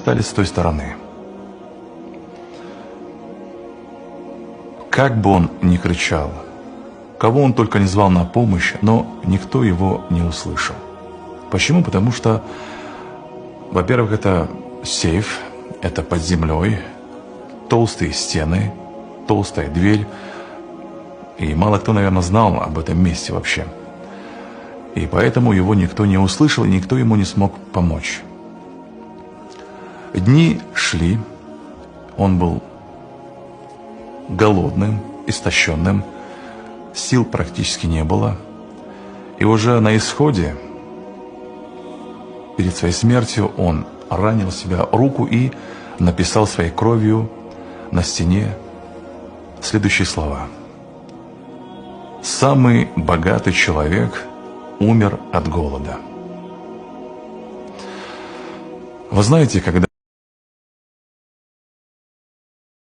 Стали с той стороны. Как бы он ни кричал, кого он только не звал на помощь, но никто его не услышал. Почему? Потому что, во-первых, это сейф, это под землей, толстые стены, толстая дверь, и мало кто, наверное, знал об этом месте вообще. И поэтому его никто не услышал, и никто ему не смог помочь. Дни шли, он был голодным, истощенным, сил практически не было. И уже на исходе, перед своей смертью, он ранил себя руку и написал своей кровью на стене следующие слова. «Самый богатый человек умер от голода». Вы знаете, когда